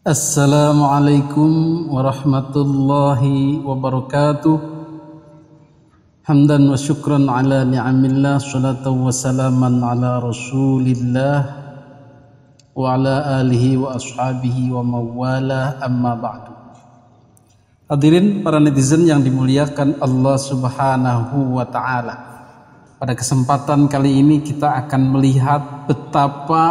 Assalamualaikum warahmatullahi wabarakatuh. Hamdan wa syukran ala ni'amillah, salatan wa salaman ala rasulillah wa ala alihi wa ashabihi wa mawalah, amma ba'du. Hadirin para netizen yang dimuliakan Allah subhanahu wa ta'ala, pada kesempatan kali ini kita akan melihat betapa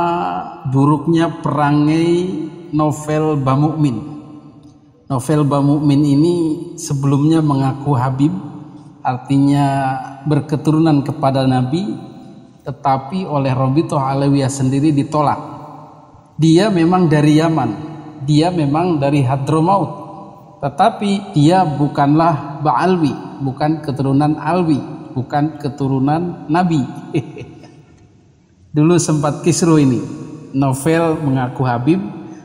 buruknya perangai Novel Bamukmin. Novel Bamukmin ini sebelumnya mengaku Habib, artinya berketurunan kepada Nabi, tetapi oleh Robitoh Alawiyah sendiri ditolak. Dia memang dari Yaman, dia memang dari Hadramaut, tetapi dia bukanlah Ba'alwi, bukan keturunan Alwi, bukan keturunan Nabi. Dulu sempat kisruh ini, Novel mengaku Habib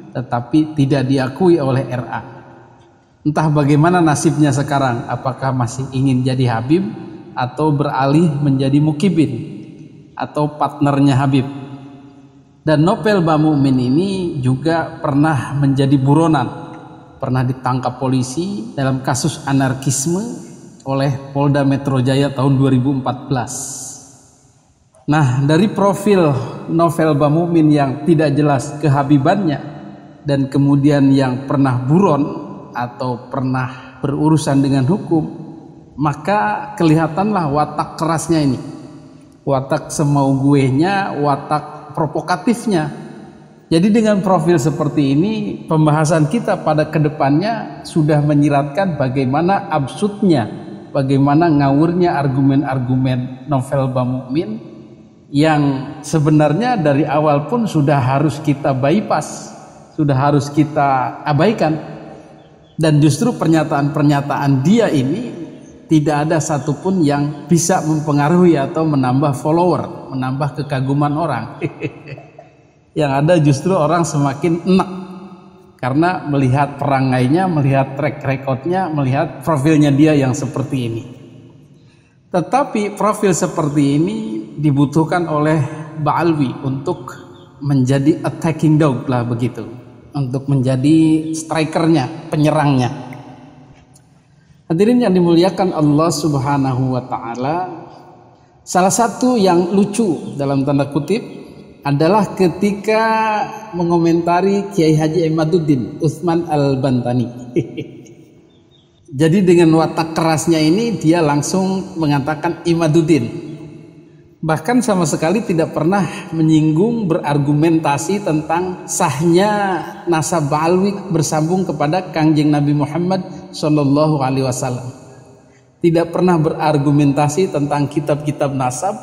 tetapi tidak diakui oleh RA. Entah bagaimana nasibnya sekarang, apakah masih ingin jadi Habib atau beralih menjadi Mukibin atau partnernya Habib. Dan Novel Bamukmin ini juga pernah menjadi buronan, pernah ditangkap polisi dalam kasus anarkisme oleh Polda Metro Jaya tahun 2014. Nah, dari profil Novel Bamukmin yang tidak jelas kehabibannya dan kemudian yang pernah buron atau pernah berurusan dengan hukum, maka kelihatanlah watak kerasnya ini, watak semau guenya, watak provokatifnya. Jadi dengan profil seperti ini, pembahasan kita pada kedepannya sudah menyiratkan bagaimana absurdnya, bagaimana ngawurnya argumen-argumen Novel Bamukmin yang sebenarnya dari awal pun sudah harus kita bypass, sudah harus kita abaikan. Dan justru pernyataan-pernyataan dia ini tidak ada satupun yang bisa mempengaruhi atau menambah follower, menambah kekaguman orang. Yang ada justru orang semakin enak karena melihat perangainya, melihat track recordnya, melihat profilnya dia yang seperti ini. Tetapi profil seperti ini dibutuhkan oleh Ba'alwi untuk menjadi attacking dog lah begitu, untuk menjadi strikernya, penyerangnya. Hadirin yang dimuliakan Allah subhanahu wa ta'ala, salah satu yang lucu dalam tanda kutip adalah ketika mengomentari Kiai Haji Imaduddin Utsman Al-Bantani. Jadi dengan watak kerasnya ini dia langsung mengatakan Imaduddin. Bahkan sama sekali tidak pernah menyinggung, berargumentasi tentang sahnya nasab Ba'alwi bersambung kepada Kangjeng Nabi Muhammad Sallallahu Alaihi Wasallam. Tidak pernah berargumentasi tentang kitab-kitab nasab,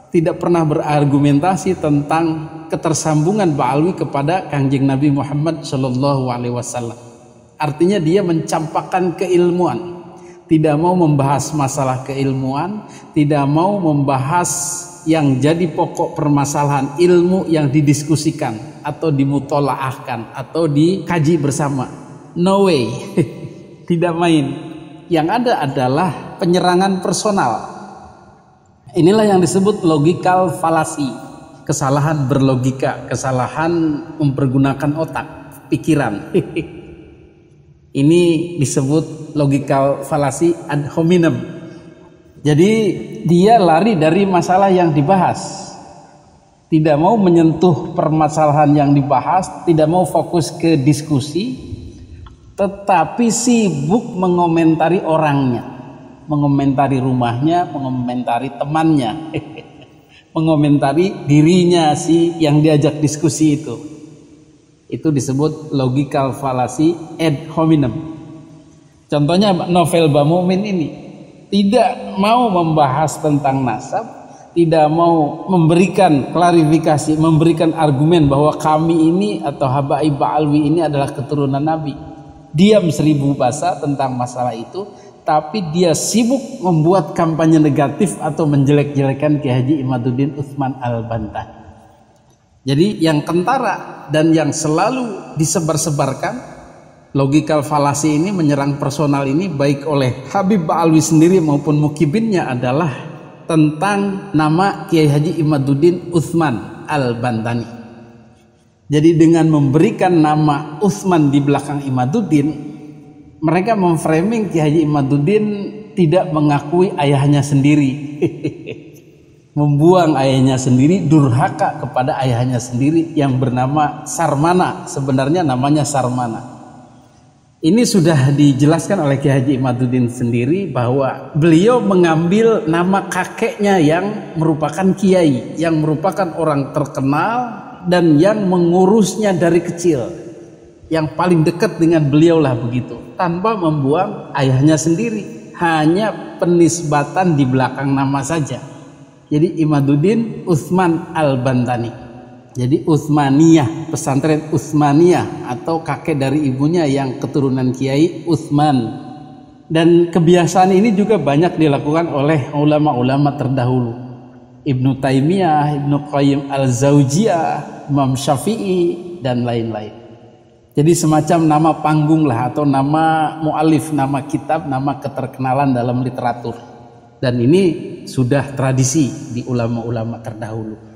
tidak pernah berargumentasi tentang ketersambungan Ba'alwi kepada Kangjeng Nabi Muhammad Sallallahu Alaihi Wasallam. Artinya dia mencampakkan keilmuan, tidak mau membahas masalah keilmuan, tidak mau membahas yang jadi pokok permasalahan ilmu yang didiskusikan atau dimutolaahkan atau dikaji bersama. No way. Tidak main. Yang ada adalah penyerangan personal. Inilah yang disebut logical fallacy, kesalahan berlogika, kesalahan mempergunakan otak, pikiran. Ini disebut logical fallacy ad hominem. Jadi dia lari dari masalah yang dibahas, tidak mau menyentuh permasalahan yang dibahas, tidak mau fokus ke diskusi, tetapi sibuk mengomentari orangnya, mengomentari rumahnya, mengomentari temannya, mengomentari dirinya si yang diajak diskusi itu. Itu disebut logical fallacy ad hominem. Contohnya Novel Bamukmin ini tidak mau membahas tentang nasab, tidak mau memberikan klarifikasi, memberikan argumen bahwa kami ini atau Habaib Ba'alwi ini adalah keturunan Nabi. Diam 1000 bahasa tentang masalah itu, tapi dia sibuk membuat kampanye negatif atau menjelek-jelekan Kiai Haji Imaduddin Utsman Al-Bantani. Jadi yang kentara dan yang selalu disebar-sebarkan logical fallacy ini, menyerang personal ini baik oleh Habib Ba'alwi sendiri maupun Mukibinnya adalah tentang nama Kiai Haji Imaduddin Utsman Al-Bantani. Jadi dengan memberikan nama Utsman di belakang Imaduddin, mereka memframing Ki Haji Imaduddin tidak mengakui ayahnya sendiri. Membuang ayahnya sendiri, durhaka kepada ayahnya sendiri yang bernama Sarmana. Sebenarnya namanya Sarmana. Ini sudah dijelaskan oleh Ki Haji Imaduddin sendiri bahwa beliau mengambil nama kakeknya yang merupakan kiai, yang merupakan orang terkenal dan yang mengurusnya dari kecil, yang paling dekat dengan beliau lah begitu, tanpa membuang ayahnya sendiri, hanya penisbatan di belakang nama saja. Jadi Imaduddin Utsman Al-Bantani. Jadi Utsmaniyah, pesantren Utsmaniyah atau kakek dari ibunya yang keturunan Kiai Utsman. Dan kebiasaan ini juga banyak dilakukan oleh ulama-ulama terdahulu. Ibnu Taimiyah, Ibnu Qayyim Al-Zaujiyah, Imam Syafi'i dan lain-lain. Jadi semacam nama panggung lah, atau nama mu'alif, nama kitab, nama keterkenalan dalam literatur. Dan ini sudah tradisi di ulama-ulama terdahulu.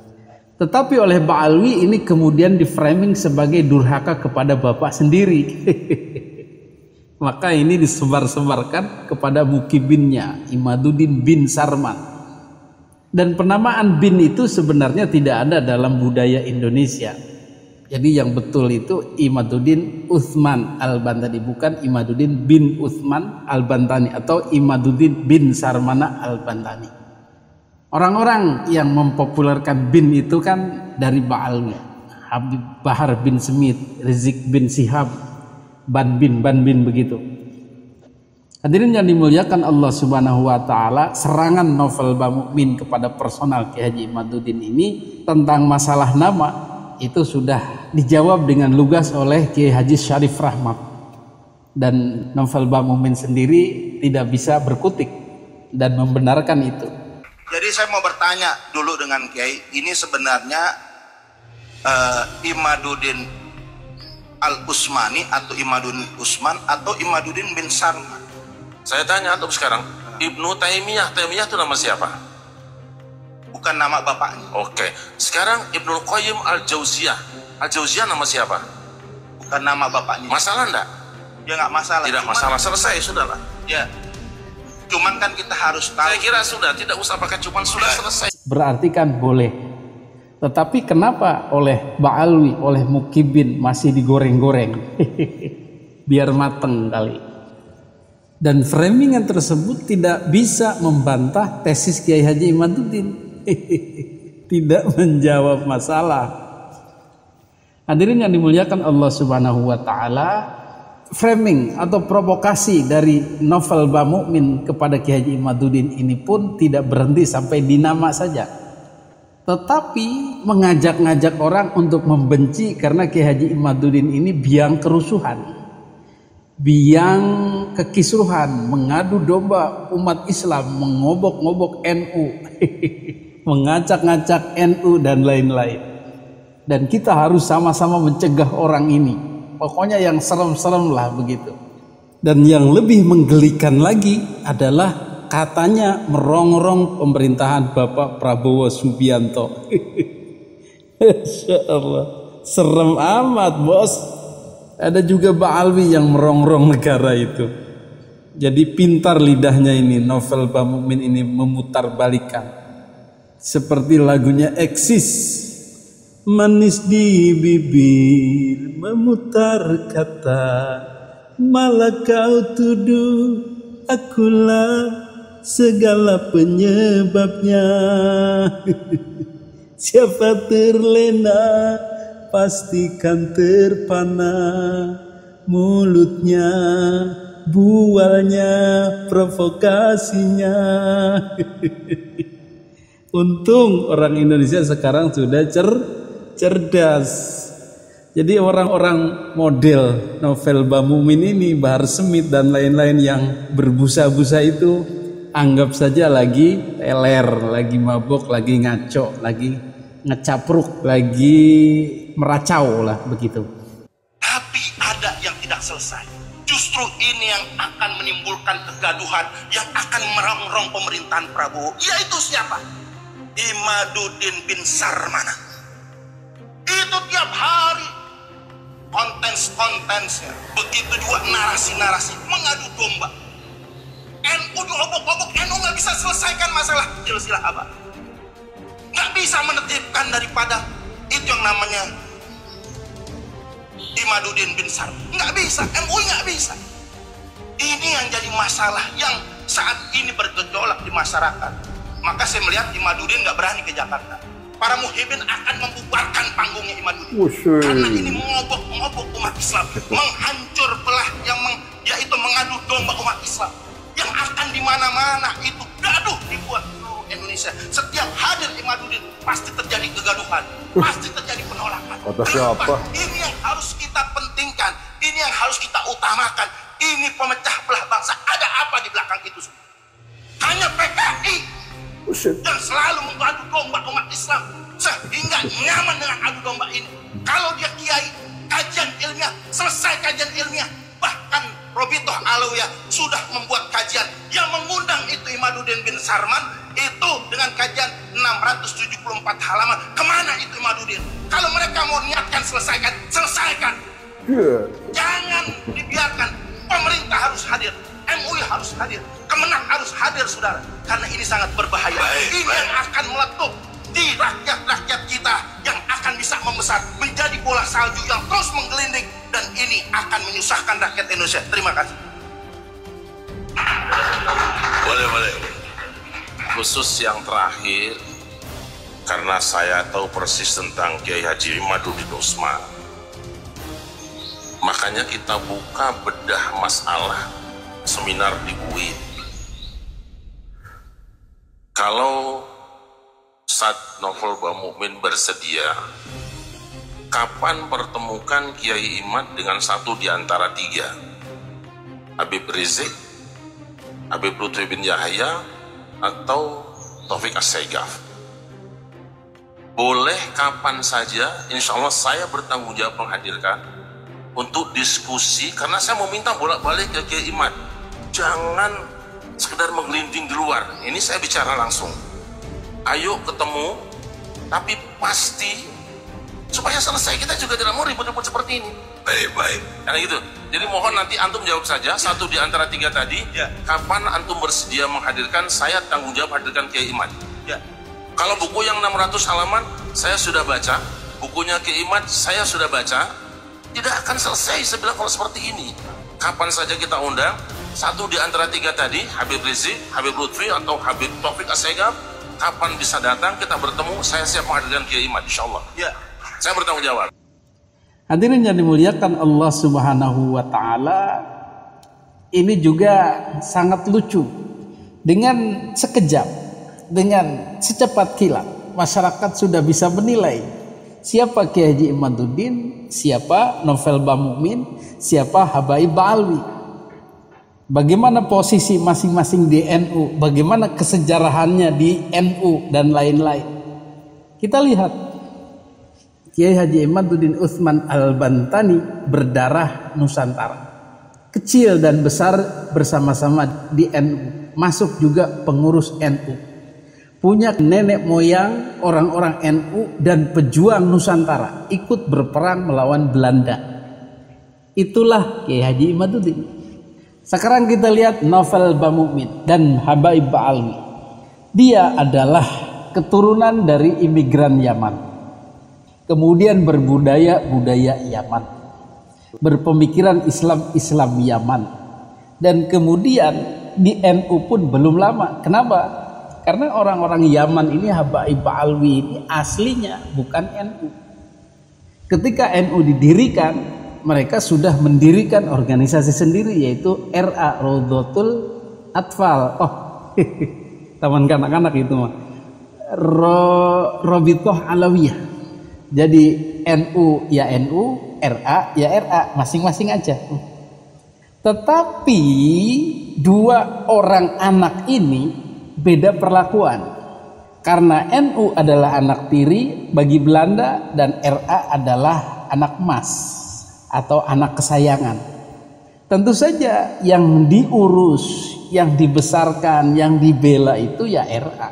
Tetapi oleh Ba'alwi ini kemudian diframing sebagai durhaka kepada bapak sendiri. Maka ini disebar-sebarkan kepada mukibinnya, Imaduddin bin Sarman. Dan penamaan bin itu sebenarnya tidak ada dalam budaya Indonesia. Jadi yang betul itu Imaduddin Utsman Al-Bantani, bukan Imaduddin bin Utsman Al-Bantani atau Imaduddin bin Sarmana Al-Bantani. Orang-orang yang mempopulerkan bin itu kan dari Ba'alwi, Habib Bahar bin Smith, Rizik bin Sihab, Ban bin begitu. Hadirin yang dimuliakan Allah Subhanahu wa taala, serangan novel Bamukmin kepada personal Ki Haji Imaduddin ini tentang masalah nama itu sudah dijawab dengan lugas oleh Kiai Haji Syarif Rahmat. Dan novel Bamukmin sendiri tidak bisa berkutik dan membenarkan itu. Jadi saya mau bertanya dulu dengan Kiai, ini sebenarnya Imaduddin Al-Utsmani atau Imaduddin Utsman atau Imaduddin bin Sarman? Saya tanya antum sekarang, Ibnu Taimiyah itu nama siapa? Bukan nama bapaknya. Oke. Sekarang Ibnu Qayyim Al-Jauziyah nama siapa? Bukan nama bapaknya. Masalah enggak? Ya nggak masalah. Tidak masalah, selesai sudahlah. Ya. Cuman kan kita harus tahu. Saya kira sudah, tidak usah pakai cuman, sudah selesai. Berarti kan boleh. Tetapi kenapa oleh Ba'alwi, oleh Mukibin masih digoreng-goreng? Biar mateng kali. Dan framingan tersebut tidak bisa membantah tesis Kiai Haji Imaduddin. Tidak menjawab masalah. Hadirin yang dimuliakan Allah Subhanahu wa taala, framing atau provokasi dari novel Bamukmin kepada Kiai Haji Imaduddin ini pun tidak berhenti sampai di nama saja. Tetapi mengajak-ngajak orang untuk membenci karena Kiai Haji Imaduddin ini biang kerusuhan, biang kekisruhan, mengadu domba umat Islam, mengobok-ngobok NU, mengacak-ngacak NU dan lain-lain. Dan kita harus sama-sama mencegah orang ini. Pokoknya yang serem-serem lah begitu. Dan yang lebih menggelikan lagi adalah katanya merongrong pemerintahan Bapak Prabowo Subianto. Masya Allah, serem amat bos. Ada juga Ba'alwi yang merongrong negara itu. Jadi pintar lidahnya ini, novel Bamukmin ini memutarbalikkan. Seperti lagunya Eksis. Manis di bibir memutar kata, malah kau tuduh akulah segala penyebabnya. Siapa terlena pastikan terpana, mulutnya, bualnya, provokasinya. Untung orang Indonesia sekarang sudah cerdas. Jadi orang-orang model novel Bamukmin ini, Bahar Smith dan lain-lain yang berbusa-busa itu, anggap saja lagi teler, lagi mabok, lagi ngaco, lagi ngecapruk, lagi meracau lah begitu. Tapi ada yang tidak selesai. Justru ini yang akan menimbulkan kegaduhan, yang akan merongrong pemerintahan Prabowo. Yaitu siapa? Imaduddin bin Sarmana. Itu tiap hari kontensnya, begitu juga narasi-narasi mengadu domba. NU diobok-obok, NU nggak bisa selesaikan masalah silsilah abad, nggak bisa menertibkan daripada itu yang namanya Imaduddin bin Sarman, nggak bisa, MUI nggak bisa. Ini yang jadi masalah yang saat ini bergejolak di masyarakat. Maka saya melihat Imaduddin nggak berani ke Jakarta. Para muhibin akan membubarkan panggungnya Imaduddin. Karena ini mengobok-ngobok umat Islam, menghancur belah yaitu mengadu domba umat Islam. Yang akan di mana-mana itu gaduh dibuat seluruh Indonesia. Setiap hadir Imaduddin pasti terjadi kegaduhan, pasti terjadi penolakan. Siapa? Ini yang harus kita pentingkan, ini yang harus kita utamakan. Ini pemecah belah bangsa. Ada apa di belakang itu semua? Hanya PKI yang selalu mengadu domba umat Islam sehingga nyaman dengan adu domba ini. Kalau dia kiai, kajian ilmiah, selesai kajian ilmiah, bahkan Robitoh Alawiyah sudah membuat kajian yang mengundang itu Imaduddin bin Sarman itu dengan kajian 674 halaman. Kemana itu Imaduddin? Kalau mereka mau niatkan selesaikan. Jangan dibiarkan. Pemerintah harus hadir, MUI harus hadir, Kemenang harus hadir, saudara. Karena ini sangat berbahaya. Ini yang akan meletup di rakyat-rakyat kita yang akan bisa membesar menjadi bola salju yang terus menggelinding, dan ini akan menyusahkan rakyat Indonesia. Terima kasih. Boleh. Khusus yang terakhir, karena saya tahu persis tentang Kiai Haji Imaduddin Utsman, makanya kita buka bedah masalah seminar di UIN. Kalau Ustaz Novel Bamukmin bersedia, kapan pertemukan Kiai Imad dengan satu di antara tiga? Habib Rizik, Habib Lutfi bin Yahya, atau Taufik As-Saigaf? Boleh kapan saja, insya Allah saya bertanggung jawab menghadirkan untuk diskusi, karena saya mau minta bolak-balik ke Kiai Imad. Jangan sekedar menggelinding di luar. Ini saya bicara langsung. Ayo ketemu, tapi pasti supaya selesai. Kita juga tidak mau ribut-ribut seperti ini. Baik. Karena gitu. Jadi mohon nanti antum jawab saja satu di antara tiga tadi. Ya. Kapan antum bersedia menghadirkan? Saya tanggung jawab hadirkan Kiai Imad. Ya. Kalau buku yang 600 halaman saya sudah baca, bukunya Kiai Imad saya sudah baca. Tidak akan selesai sebilang kalau seperti ini. Kapan saja kita undang satu di antara tiga tadi, Habib Rizik, Habib Lutfi, atau Habib Taufik As-Saigaf, kapan bisa datang, kita bertemu, saya siap menghadirkan Kiai Imad, insya Allah. Ya. Saya bertanggung jawab. Hadirin yang dimuliakan Allah Subhanahu wa Ta'ala, ini juga sangat lucu. Dengan sekejap, dengan secepat kilat, masyarakat sudah bisa menilai siapa Kiai Haji Imaduddin, siapa Novel Bamukmin, siapa Habaib Ba'alwi. Bagaimana posisi masing-masing di NU, bagaimana kesejarahannya di NU, dan lain-lain. Kita lihat Kiai Haji Imaduddin Utsman Al-Bantani berdarah Nusantara, kecil dan besar bersama-sama di NU, masuk juga pengurus NU, punya nenek moyang orang-orang NU dan pejuang Nusantara, ikut berperang melawan Belanda. Itulah Kiai Haji Imaduddin. Sekarang kita lihat Novel Bamukmin dan Habaib Ba'alwi. Dia adalah keturunan dari imigran Yaman, kemudian berbudaya Yaman, berpemikiran Islam Yaman, dan kemudian di NU pun belum lama. Kenapa? Karena orang-orang Yaman ini, Habaib Ba'alwi ini aslinya bukan NU. Ketika NU didirikan, mereka sudah mendirikan organisasi sendiri, yaitu RA, Raudhatul Atfal. Taman kanak-kanak itu mah. Robitoh Alawiyah. Jadi NU ya NU, RA ya RA, masing-masing aja. Tetapi dua orang anak ini beda perlakuan. Karena NU adalah anak tiri bagi Belanda dan RA adalah anak emas atau anak kesayangan. Tentu saja yang diurus, yang dibesarkan, yang dibela itu ya RA.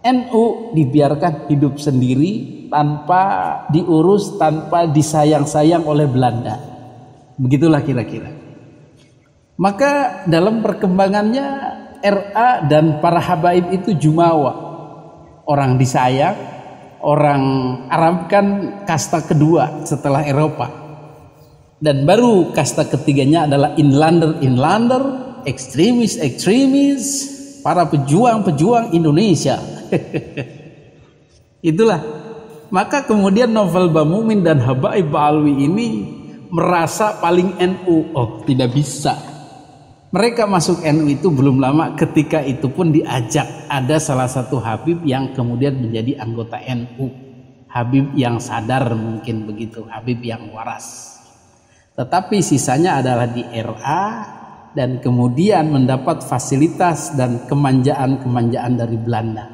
NU dibiarkan hidup sendiri tanpa diurus, tanpa disayang-sayang oleh Belanda. Begitulah kira-kira. Maka dalam perkembangannya RA dan para habaib itu jumawa, orang disayang, orang Arab kan kasta kedua setelah Eropa, dan baru kasta ketiganya adalah inlander, ekstremis, para pejuang Indonesia. Itulah. Maka kemudian Novel Bamumin dan Habaib Ba'alwi ini merasa paling NU. Oh, tidak bisa. Mereka masuk NU itu belum lama, ketika itu pun diajak. Ada salah satu Habib yang kemudian menjadi anggota NU. Habib yang sadar mungkin begitu, Habib yang waras. Tetapi sisanya adalah di RA dan kemudian mendapat fasilitas dan kemanjaan dari Belanda.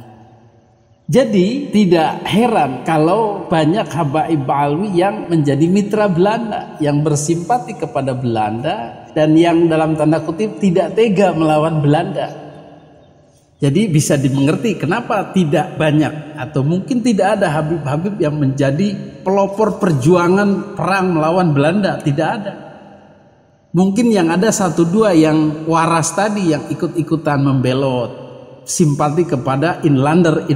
Jadi tidak heran kalau banyak Habaib Ba'alwi yang menjadi mitra Belanda, yang bersimpati kepada Belanda, dan yang dalam tanda kutip tidak tega melawan Belanda. Jadi bisa dimengerti kenapa tidak banyak atau mungkin tidak ada Habib-Habib yang menjadi pelopor perjuangan perang melawan Belanda. Tidak ada. Mungkin yang ada 1-2 yang waras tadi yang ikut-ikutan membelot, simpati kepada inlander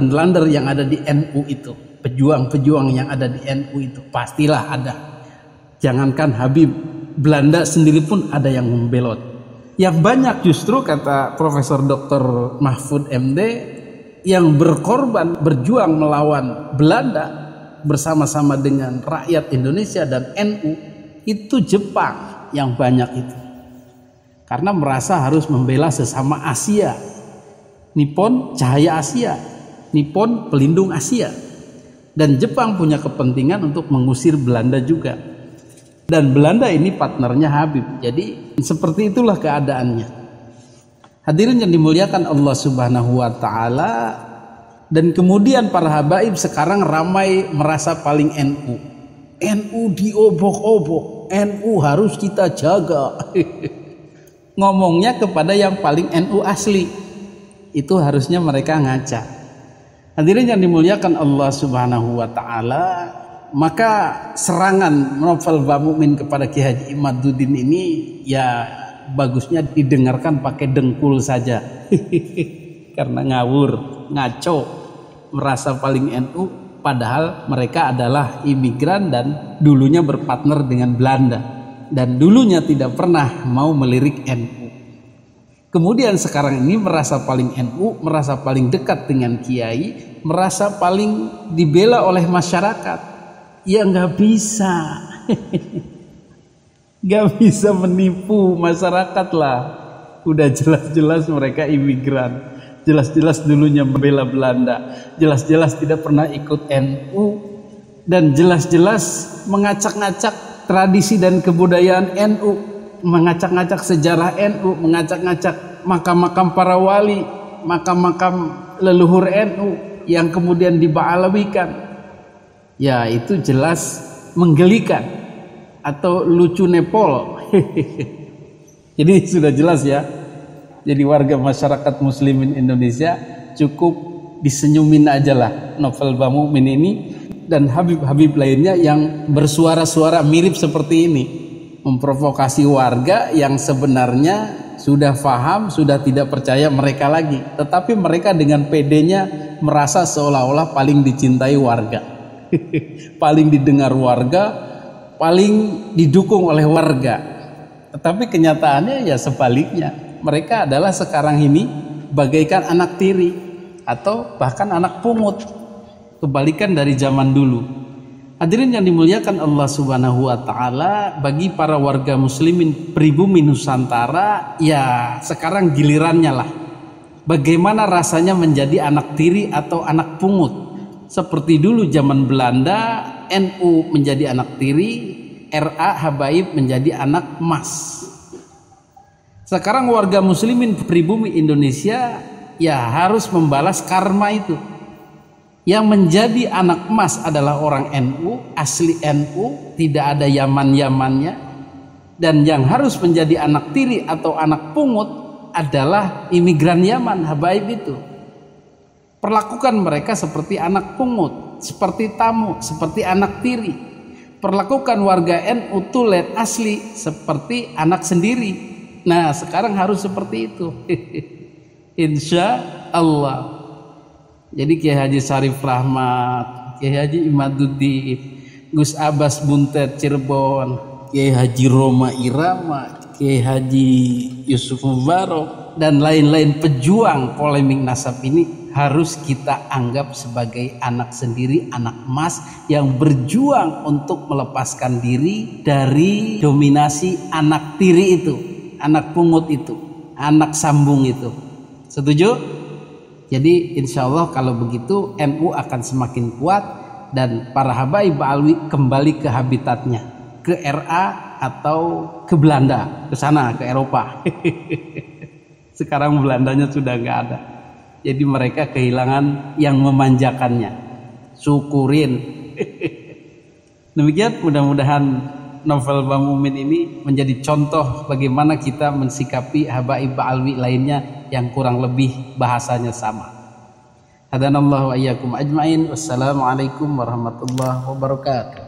yang ada di NU itu, pejuang-pejuang yang ada di NU itu pastilah ada. Jangankan Habib, Belanda sendiri pun ada yang membelot. Yang banyak justru kata Profesor Dr. Mahfud MD yang berkorban berjuang melawan Belanda bersama-sama dengan rakyat Indonesia dan NU itu Jepang yang banyak itu. Karena merasa harus membela sesama Asia. Nippon cahaya Asia, Nippon pelindung Asia. Dan Jepang punya kepentingan untuk mengusir Belanda juga. Dan Belanda ini partnernya Habib. Jadi seperti itulah keadaannya. Hadirin yang dimuliakan Allah Subhanahu wa taala, dan kemudian para habaib sekarang ramai merasa paling NU. NU diobok-obok, NU harus kita jaga. Ngomongnya kepada yang paling NU asli. Itu harusnya mereka ngaca. Hadirin yang dimuliakan Allah Subhanahu wa taala, maka serangan Novel Bamumin kepada Ki Haji Imaduddin ini ya bagusnya didengarkan pakai dengkul saja. Karena ngawur, ngaco, merasa paling NU padahal mereka adalah imigran dan dulunya berpartner dengan Belanda dan dulunya tidak pernah mau melirik NU. Kemudian sekarang ini merasa paling NU, merasa paling dekat dengan kiai, merasa paling dibela oleh masyarakat. Ya nggak bisa. Nggak bisa menipu masyarakat lah. Udah jelas-jelas mereka imigran, jelas-jelas dulunya membela Belanda, jelas-jelas tidak pernah ikut NU, dan jelas-jelas mengacak-ngacak tradisi dan kebudayaan NU, mengacak-ngacak sejarah NU, mengacak-ngacak makam-makam para wali, makam-makam leluhur NU yang kemudian diba'alawikan. Ya itu jelas menggelikan atau lucu nepol. Jadi sudah jelas ya. Jadi warga masyarakat muslimin Indonesia cukup disenyumin aja lah Novel Bamumin ini dan Habib-Habib lainnya yang bersuara-suara mirip seperti ini, memprovokasi warga yang sebenarnya sudah paham, sudah tidak percaya mereka lagi, tetapi mereka dengan pedenya merasa seolah-olah paling dicintai warga. Paling didengar warga, paling didukung oleh warga. Tetapi kenyataannya ya sebaliknya. Mereka adalah sekarang ini bagaikan anak tiri atau bahkan anak pungut. Kebalikan dari zaman dulu. Hadirin yang dimuliakan Allah Subhanahu wa taala, bagi para warga muslimin pribumi Nusantara, ya sekarang gilirannya lah. Bagaimana rasanya menjadi anak tiri atau anak pungut? Seperti dulu zaman Belanda, NU menjadi anak tiri, RA Habaib menjadi anak emas. Sekarang warga muslimin pribumi Indonesia ya harus membalas karma itu. Yang menjadi anak emas adalah orang NU, asli NU, tidak ada Yaman-Yamannya. Dan yang harus menjadi anak tiri atau anak pungut adalah imigran Yaman, Habaib itu. Perlakukan mereka seperti anak pungut, seperti tamu, seperti anak tiri. Perlakukan warga NU tulen asli seperti anak sendiri. Nah, sekarang harus seperti itu. Insya Allah. Jadi Kiai Haji Syarif Rahmat, Kiai Haji Imaduddin, Gus Abbas Buntet Cirebon, Kiai Haji Roma Irama, Kiai Haji Yusuf Mubarok, dan lain-lain pejuang polemik nasab ini harus kita anggap sebagai anak sendiri, anak emas yang berjuang untuk melepaskan diri dari dominasi anak tiri itu, anak pungut itu, anak sambung itu. Setuju? Jadi insya Allah kalau begitu NU akan semakin kuat dan para habaib alwi kembali ke habitatnya, ke RA atau ke Belanda, ke sana, ke Eropa. Sekarang Belandanya sudah nggak ada. Jadi mereka kehilangan yang memanjakannya. Syukurin. Demikian, mudah-mudahan novel Bang Mumin ini menjadi contoh bagaimana kita mensikapi habaib alwi lainnya yang kurang lebih bahasanya sama. Hadanallahu wa iyyakum ajmain. Wassalamualaikum warahmatullahi wabarakatuh.